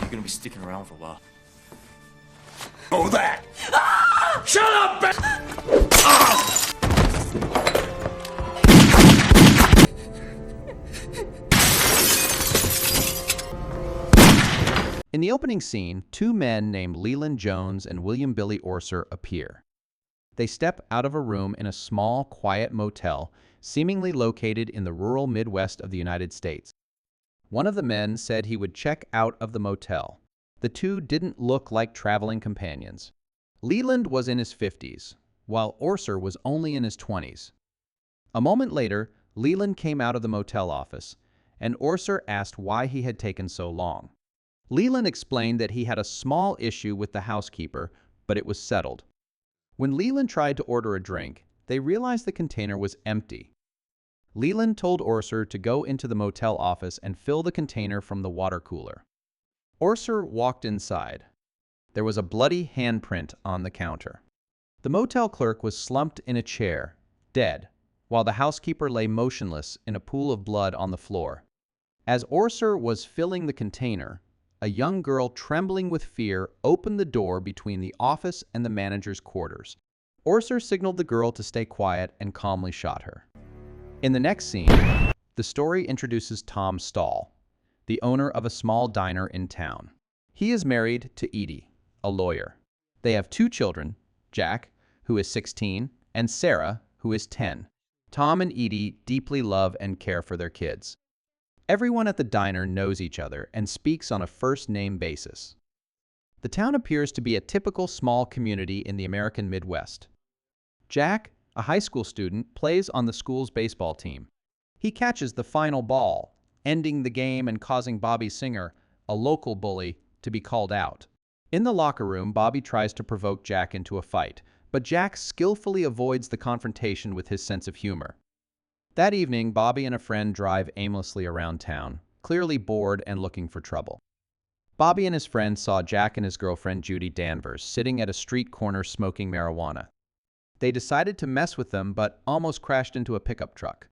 You're gonna be sticking around for a while. Oh, that! Shut up, In the opening scene, two men named Leland Jones and William Billy Orser appear. They step out of a room in a small, quiet motel, seemingly located in the rural Midwest of the United States. One of the men said he would check out of the motel. The two didn't look like traveling companions. Leland was in his 50s, while Orser was only in his 20s. A moment later, Leland came out of the motel office, and Orser asked why he had taken so long. Leland explained that he had a small issue with the housekeeper, but it was settled. When Leland tried to order a drink, they realized the container was empty. Leland told Orser to go into the motel office and fill the container from the water cooler. Orser walked inside. There was a bloody handprint on the counter. The motel clerk was slumped in a chair, dead, while the housekeeper lay motionless in a pool of blood on the floor. As Orser was filling the container, a young girl trembling with fear opened the door between the office and the manager's quarters. Orser signaled the girl to stay quiet and calmly shot her. In the next scene, the story introduces Tom Stahl, the owner of a small diner in town. He is married to Edie, a lawyer. They have two children, Jack, who is 16, and Sarah, who is 10. Tom and Edie deeply love and care for their kids. Everyone at the diner knows each other and speaks on a first-name basis. The town appears to be a typical small community in the American Midwest. Jack, a high school student, plays on the school's baseball team. He catches the final ball, ending the game and causing Bobby Singer, a local bully, to be called out. In the locker room, Bobby tries to provoke Jack into a fight, but Jack skillfully avoids the confrontation with his sense of humor. That evening, Bobby and a friend drive aimlessly around town, clearly bored and looking for trouble. Bobby and his friend saw Jack and his girlfriend Judy Danvers sitting at a street corner smoking marijuana. They decided to mess with them but almost crashed into a pickup truck.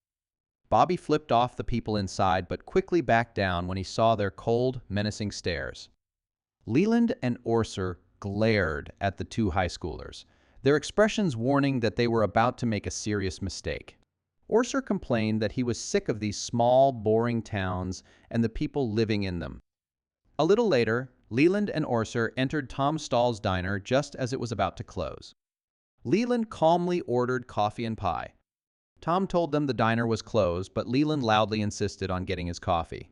Bobby flipped off the people inside but quickly backed down when he saw their cold, menacing stares. Leland and Orser glared at the two high schoolers, their expressions warning that they were about to make a serious mistake. Orser complained that he was sick of these small, boring towns and the people living in them. A little later, Leland and Orser entered Tom Stahl's diner just as it was about to close. Leland calmly ordered coffee and pie. Tom told them the diner was closed, but Leland loudly insisted on getting his coffee.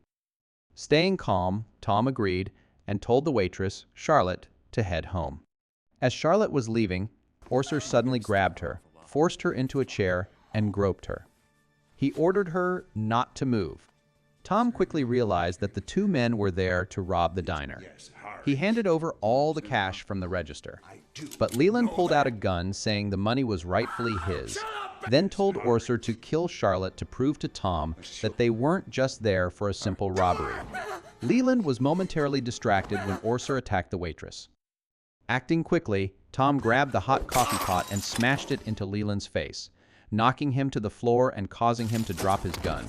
Staying calm, Tom agreed and told the waitress, Charlotte, to head home. As Charlotte was leaving, Orser suddenly grabbed her, forced her into a chair, and groped her. He ordered her not to move. Tom quickly realized that the two men were there to rob the diner. He handed over all the cash from the register. But Leland pulled out a gun, saying the money was rightfully his, then told Orser to kill Charlotte to prove to Tom that they weren't just there for a simple robbery. Leland was momentarily distracted when Orser attacked the waitress. Acting quickly, Tom grabbed the hot coffee pot and smashed it into Leland's face, knocking him to the floor and causing him to drop his gun.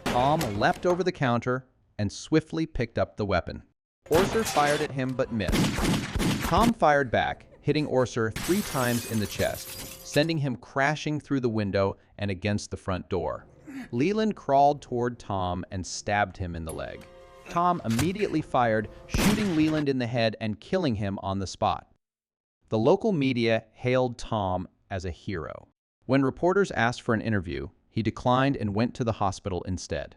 Tom leapt over the counter and swiftly picked up the weapon. Orser fired at him but missed. Tom fired back, hitting Orser 3 times in the chest, sending him crashing through the window and against the front door. Leland crawled toward Tom and stabbed him in the leg. Tom immediately fired, shooting Leland in the head and killing him on the spot. The local media hailed Tom as a hero. When reporters asked for an interview, he declined and went to the hospital instead.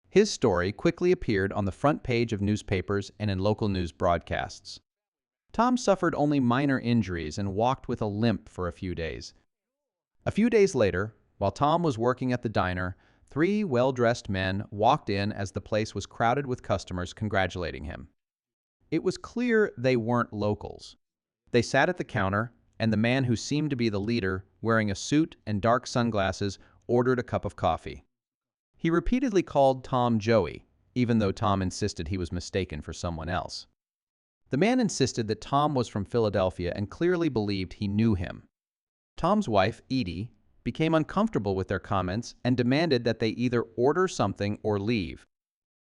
His story quickly appeared on the front page of newspapers and in local news broadcasts. Tom suffered only minor injuries and walked with a limp for a few days. A few days later, while Tom was working at the diner, 3 well-dressed men walked in as the place was crowded with customers congratulating him. It was clear they weren't locals. They sat at the counter, and the man who seemed to be the leader, wearing a suit and dark sunglasses, ordered a cup of coffee. He repeatedly called Tom Joey, even though Tom insisted he was mistaken for someone else. The man insisted that Tom was from Philadelphia and clearly believed he knew him. Tom's wife, Edie, became uncomfortable with their comments and demanded that they either order something or leave.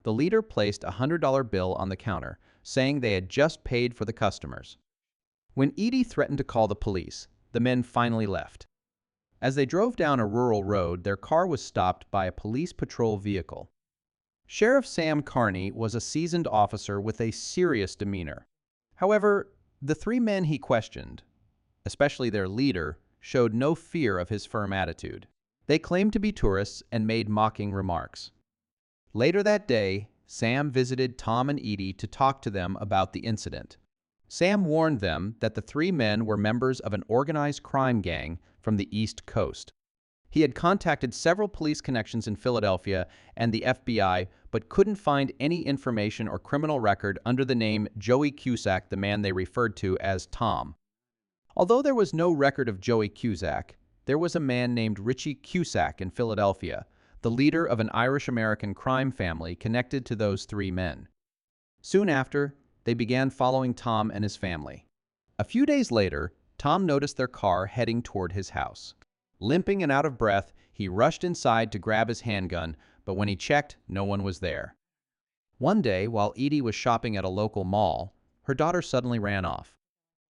The leader placed a $100 bill on the counter, saying they had just paid for the customers. When Edie threatened to call the police, the men finally left. As they drove down a rural road, their car was stopped by a police patrol vehicle. Sheriff Sam Carney was a seasoned officer with a serious demeanor. However, the three men he questioned, especially their leader, showed no fear of his firm attitude. They claimed to be tourists and made mocking remarks. Later that day, Sam visited Tom and Edie to talk to them about the incident. Sam warned them that the three men were members of an organized crime gang from the East Coast. He had contacted several police connections in Philadelphia and the FBI, but couldn't find any information or criminal record under the name Joey Cusack, the man they referred to as Tom. Although there was no record of Joey Cusack, there was a man named Richie Cusack in Philadelphia, the leader of an Irish-American crime family connected to those three men. Soon after, they began following Tom and his family. A few days later, Tom noticed their car heading toward his house. Limping and out of breath, he rushed inside to grab his handgun, but when he checked, no one was there. One day, while Edie was shopping at a local mall, her daughter suddenly ran off.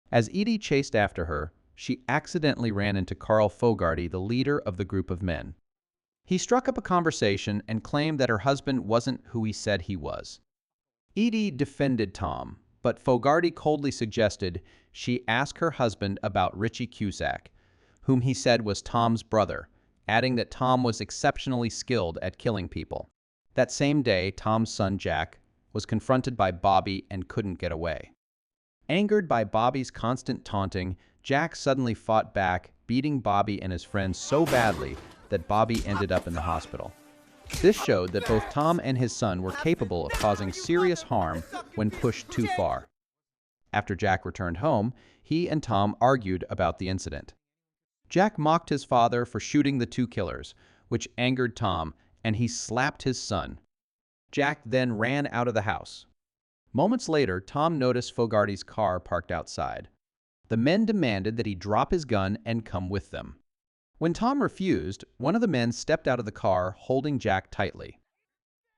As Edie chased after her, she accidentally ran into Carl Fogarty, the leader of the group of men. He struck up a conversation and claimed that her husband wasn't who he said he was. Edie defended Tom, but Fogarty coldly suggested she ask her husband about Richie Cusack, whom he said was Tom's brother, adding that Tom was exceptionally skilled at killing people. That same day, Tom's son Jack was confronted by Bobby and couldn't get away. Angered by Bobby's constant taunting, Jack suddenly fought back, beating Bobby and his friends so badly that Bobby ended up in the hospital. This showed that both Tom and his son were capable of causing serious harm when pushed too far. After Jack returned home, he and Tom argued about the incident. Jack mocked his father for shooting the two killers, which angered Tom, and he slapped his son. Jack then ran out of the house. Moments later, Tom noticed Fogarty's car parked outside. The men demanded that he drop his gun and come with them. When Tom refused, one of the men stepped out of the car, holding Jack tightly.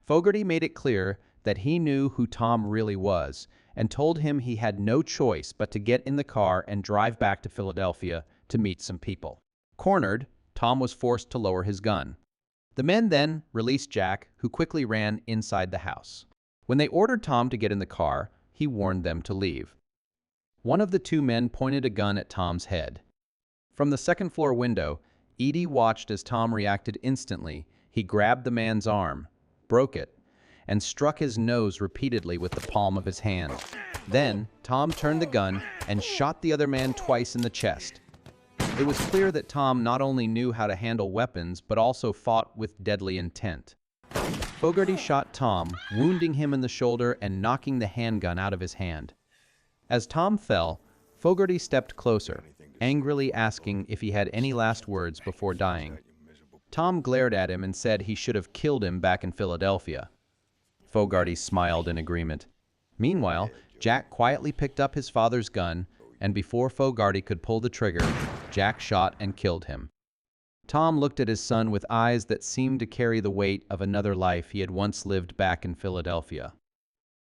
Fogarty made it clear that he knew who Tom really was and told him he had no choice but to get in the car and drive back to Philadelphia to meet some people. Cornered, Tom was forced to lower his gun. The men then released Jack, who quickly ran inside the house. When they ordered Tom to get in the car, he warned them to leave. One of the two men pointed a gun at Tom's head. From the second-floor window, Edie watched as Tom reacted instantly. He grabbed the man's arm, broke it, and struck his nose repeatedly with the palm of his hand. Then, Tom turned the gun and shot the other man twice in the chest. It was clear that Tom not only knew how to handle weapons, but also fought with deadly intent. Fogarty shot Tom, wounding him in the shoulder and knocking the handgun out of his hand. As Tom fell, Fogarty stepped closer, angrily asking if he had any last words before dying. Tom glared at him and said he should have killed him back in Philadelphia. Fogarty smiled in agreement. Meanwhile, Jack quietly picked up his father's gun, and before Fogarty could pull the trigger, Jack shot and killed him. Tom looked at his son with eyes that seemed to carry the weight of another life he had once lived back in Philadelphia.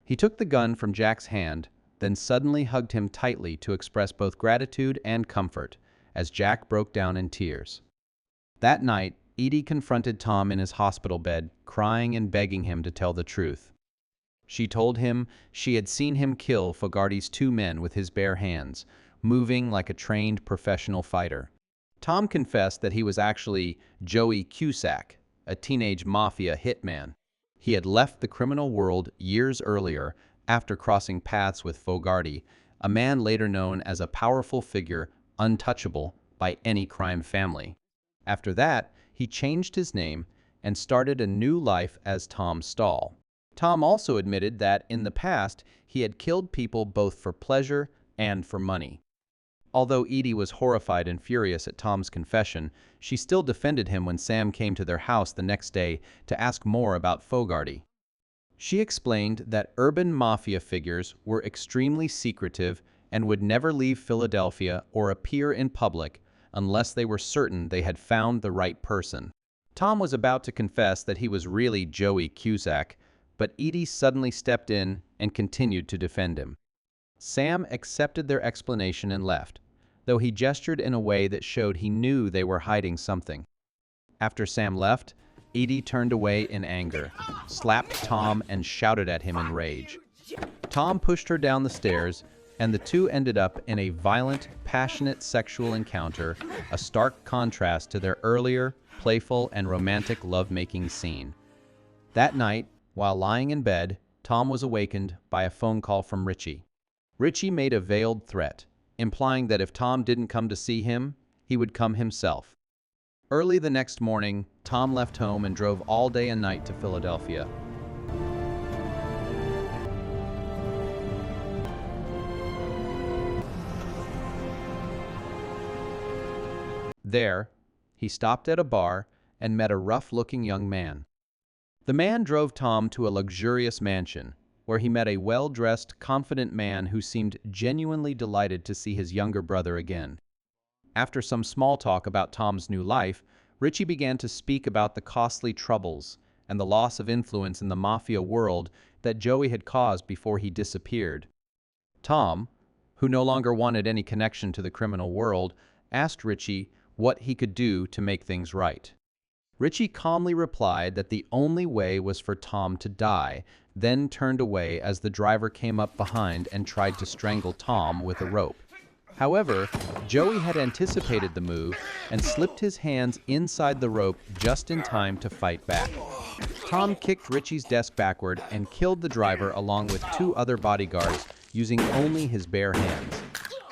He took the gun from Jack's hand, then suddenly hugged him tightly to express both gratitude and comfort, as Jack broke down in tears. That night, Edie confronted Tom in his hospital bed, crying and begging him to tell the truth. She told him she had seen him kill Fogarty's two men with his bare hands, moving like a trained professional fighter. Tom confessed that he was actually Joey Cusack, a teenage Mafia hitman. He had left the criminal world years earlier after crossing paths with Fogarty, a man later known as a powerful figure untouchable by any crime family. After that, he changed his name and started a new life as Tom Stahl. Tom also admitted that in the past he had killed people both for pleasure and for money. Although Edie was horrified and furious at Tom's confession, she still defended him when Sam came to their house the next day to ask more about Fogarty. She explained that urban mafia figures were extremely secretive and would never leave Philadelphia or appear in public unless they were certain they had found the right person. Tom was about to confess that he was really Joey Cusack, but Edie suddenly stepped in and continued to defend him. Sam accepted their explanation and left, though he gestured in a way that showed he knew they were hiding something. After Sam left, Edie turned away in anger, slapped Tom, and shouted at him in rage. Tom pushed her down the stairs, and the two ended up in a violent, passionate sexual encounter, a stark contrast to their earlier, playful, and romantic lovemaking scene. That night, while lying in bed, Tom was awakened by a phone call from Richie. Richie made a veiled threat, implying that if Tom didn't come to see him, he would come himself. Early the next morning, Tom left home and drove all day and night to Philadelphia. There, he stopped at a bar and met a rough-looking young man. The man drove Tom to a luxurious mansion, where he met a well-dressed, confident man who seemed genuinely delighted to see his younger brother again. After some small talk about Tom's new life, Richie began to speak about the costly troubles and the loss of influence in the Mafia world that Joey had caused before he disappeared. Tom, who no longer wanted any connection to the criminal world, asked Richie what he could do to make things right. Richie calmly replied that the only way was for Tom to die, then turned away as the driver came up behind and tried to strangle Tom with a rope. However, Joey had anticipated the move and slipped his hands inside the rope just in time to fight back. Tom kicked Richie's desk backward and killed the driver along with two other bodyguards using only his bare hands.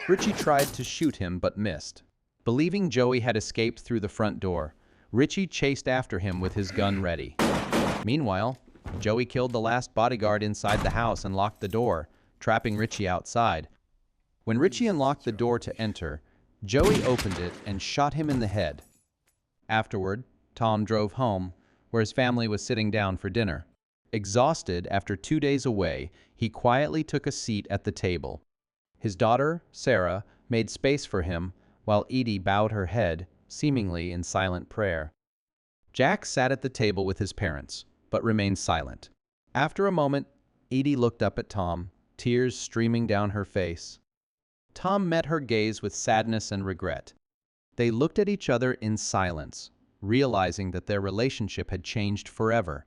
Richie tried to shoot him but missed. Believing Joey had escaped through the front door, Richie chased after him with his gun ready. Meanwhile, Joey killed the last bodyguard inside the house and locked the door, trapping Richie outside. When Richie unlocked the door to enter, Joey opened it and shot him in the head. Afterward, Tom drove home, where his family was sitting down for dinner. Exhausted after 2 days away, he quietly took a seat at the table. His daughter, Sarah, made space for him, while Edie bowed her head, seemingly in silent prayer. Jack sat at the table with his parents, but remained silent. After a moment, Edie looked up at Tom, tears streaming down her face. Tom met her gaze with sadness and regret. They looked at each other in silence, realizing that their relationship had changed forever,